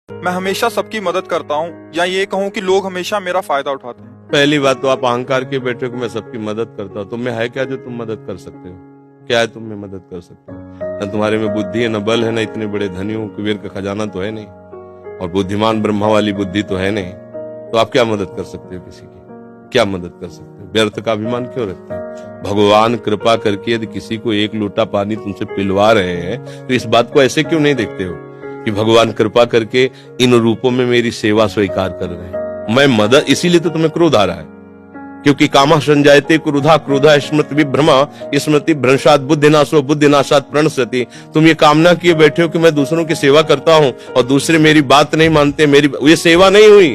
मैं हमेशा सबकी मदद करता हूँ, या ये कहूँ कि लोग हमेशा मेरा फायदा उठाते हैं। पहली बात तो आप अहंकार के बैठे हो, मैं सबकी मदद करता हूँ। तुम में है क्या जो तुम मदद कर सकते हो? क्या है तुम में मदद कर सकते हो? न तुम्हारे में बुद्धि है, न बल है, न इतने बड़े धनी हो, कुबेर का खजाना तो है नहीं, और बुद्धिमान ब्रह्मा वाली बुद्धि तो है नहीं। तो आप क्या मदद कर सकते हो किसी की? क्या मदद कर सकते हो? व्यर्थ का अभिमान क्यों रखते हैं? भगवान कृपा करके यदि किसी को एक लोटा पानी तुमसे पिलवा रहे हैं तो इस बात को ऐसे क्यों नहीं देखते हो कि भगवान कृपा करके इन रूपों में मेरी सेवा स्वीकार कर रहे हैं, मैं मदद। इसीलिए तो तुम्हें क्रोध आ रहा है, क्योंकि कामा संजायते क्रोधा, क्रोधा स्मृति विभ्रमा, स्मृति भ्रंशात बुद्धिनाशो, बुद्धिनाशात प्रणश्यति। तुम ये कामना किए बैठे हो कि मैं दूसरों की सेवा करता हूं और दूसरे मेरी बात नहीं मानते, मेरी ये सेवा नहीं हुई।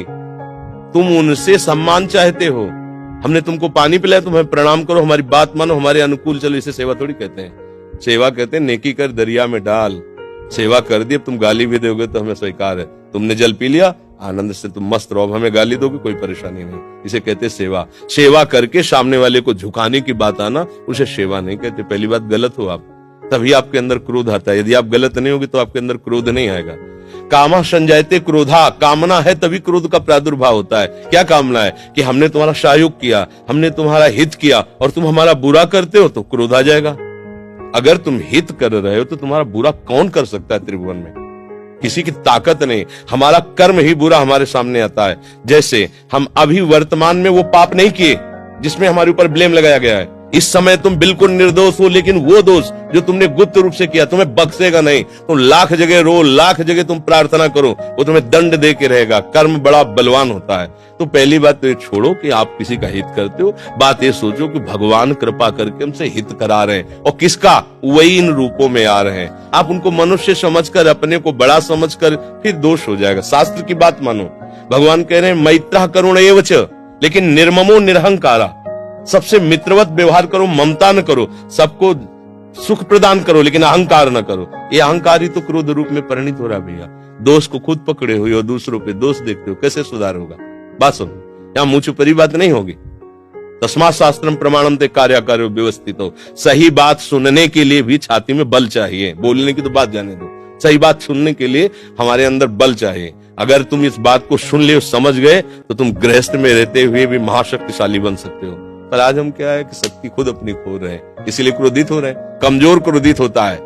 तुम उनसे सम्मान चाहते हो। हमने तुमको पानी पिलाया, तुम्हें प्रणाम करो, हमारी बात मानो, हमारे अनुकूल चलो। इसे सेवा थोड़ी कहते हैं। सेवा कहते हैं नेकी कर दरिया में डाल। सेवा कर दी, अब तुम गाली भी दोगे तो हमें स्वीकार है। तुमने जल पी लिया, आनंद से तुम मस्त रहो, हमें गाली दोगे कोई परेशानी नहीं। इसे कहते सेवा। सेवा करके सामने वाले को झुकाने की बात आना, उसे सेवा नहीं कहते। पहली बात, गलत हो आप, तभी आपके अंदर क्रोध आता है। यदि आप गलत नहीं होगे तो आपके अंदर क्रोध नहीं आएगा। कामा संजायते क्रोधा, कामना है तभी क्रोध का प्रादुर्भाव होता है। क्या कामना है? कि हमने तुम्हारा सहयोग किया, हमने तुम्हारा हित किया और तुम हमारा बुरा करते हो तो क्रोध आ जाएगा। अगर तुम हित कर रहे हो तो तुम्हारा बुरा कौन कर सकता है त्रिभुवन में? किसी की ताकत नहीं। हमारा कर्म ही बुरा हमारे सामने आता है। जैसे हम अभी वर्तमान में वो पाप नहीं किए जिसमें हमारे ऊपर ब्लेम लगाया गया है। इस समय तुम बिल्कुल निर्दोष हो, लेकिन वो दोष जो तुमने गुप्त रूप से किया तुम्हें बख्शेगा नहीं। तुम लाख जगह रो, लाख जगह तुम प्रार्थना करो, वो तुम्हें दंड दे के रहेगा। कर्म बड़ा बलवान होता है। तो पहली बात तो ये छोड़ो कि आप किसी का हित करते हो। बात ये सोचो कि भगवान कृपा करके हमसे हित करा रहे हैं, और किसका? वही इन रूपों में आ रहे हैं। आप उनको मनुष्य समझकर, अपने को बड़ा समझकर, फिर दोष हो जाएगा। शास्त्र की बात मानो। भगवान कह रहे हैं मैत्रः करुण एव च, लेकिन निर्ममो निरहंकारा। सबसे मित्रवत व्यवहार करो, ममता न करो, सबको सुख प्रदान करो, लेकिन अहंकार न करो। ये अहंकार ही तो क्रोध रूप में परिणित हो रहा है भैया। दोष को खुद पकड़े हुए और दूसरों पे दोष देखते हो, कैसे सुधार होगा? बात सुनो, यहाँ मुंह छुपरी बात नहीं होगी। तस्मात् शास्त्रम प्रमाणम ते कार्याकार्यो व्यवस्थित हो। सही बात सुनने के लिए भी छाती में बल चाहिए। बोलने की तो बात जाने दो, सही बात सुनने के लिए हमारे अंदर बल चाहिए। अगर तुम इस बात को सुन ले, समझ गए, तो तुम गृहस्थ में रहते हुए भी महाशक्तिशाली बन सकते हो। पर आज हम क्या है कि शक्ति खुद अपनी खो रहे हैं, इसीलिए क्रोधित हो रहे हैं। कमजोर क्रोधित होता है,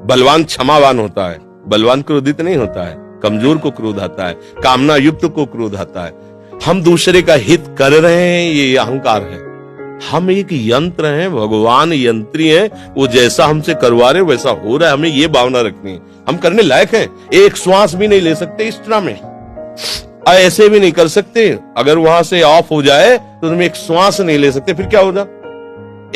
बलवान क्षमावान होता है। बलवान क्रोधित नहीं होता है, कमजोर को क्रोध आता है, कामना युक्त को क्रोध आता है। हम दूसरे का हित कर रहे हैं, ये अहंकार है। हम एक यंत्र हैं, भगवान यंत्री हैं, वो जैसा हमसे करवा रहे वैसा हो रहा है। हमें ये भावना रखनी है, हम करने लायक हैं। एक श्वास भी नहीं ले सकते इस तरह में, ऐसे भी नहीं कर सकते। अगर वहां से ऑफ हो जाए तो तुम एक श्वास नहीं ले सकते, फिर क्या होगा?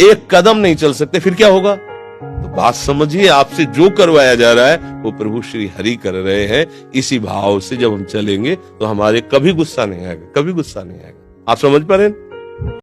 एक कदम नहीं चल सकते, फिर क्या होगा? तो बात समझिए, आपसे जो करवाया जा रहा है वो प्रभु श्री हरि कर रहे हैं। इसी भाव से जब हम चलेंगे तो हमारे कभी गुस्सा नहीं आएगा, कभी गुस्सा नहीं आएगा। आप समझ पा रहे हैं?